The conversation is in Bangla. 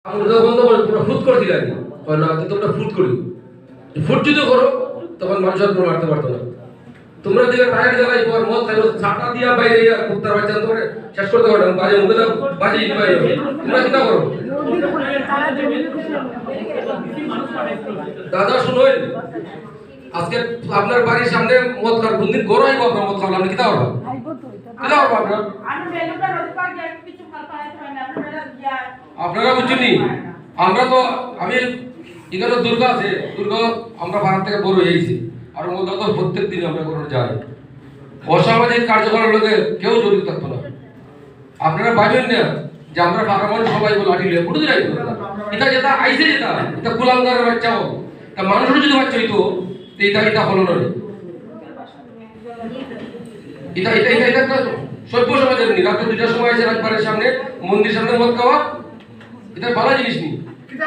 আমরা বন্ধ করে তোমরা ফুট করে দিলে না তোমরা ফুট করি ফুট যদি করো তখন মানুষের কোনো মারতে পারতো না তোমরা দিকে টায়ার জ্বালাই পর মদ খাইলো ছাটা দিয়া বাইরে কুত্তার বাচ্চা তোমরা শেষ করতে পারো বাজে মুখে দাও বাজে ইট বাইরে তোমরা কি করো দাদা শুনুন আজকে আপনার বাড়ির সামনে মদ খাওয়ার কোনদিন গরম আইব আপনার মদ খাওয়ালে আপনি কি দাও আপনারা বুঝছেন আমরা তো আমি এখানে দুর্গা আছে দুর্গা আমরা ভারত থেকে বড় হয়েছি আর মধ্যে তো প্রত্যেক দিন আমরা কোনো যাই অসামাজিক কার্যকলাপ লোকে কেউ জড়িত থাকতো না আপনারা ভাবেন না যে আমরা পাকামন সবাই বলে লাঠি লিয়ে পুরো যাই এটা যেটা আইসে যেটা এটা কুলাঙ্গারের বাচ্চা হোক তা মানুষের যদি বাচ্চা হইতো এটা হলো না এটা সভ্য সমাজের নি রাত্রে 2টার সময় এসে রাজবাড়ির সামনে মন্দির সামনে মদ খাওয়া এটা ভালো জিনিস নি কিতা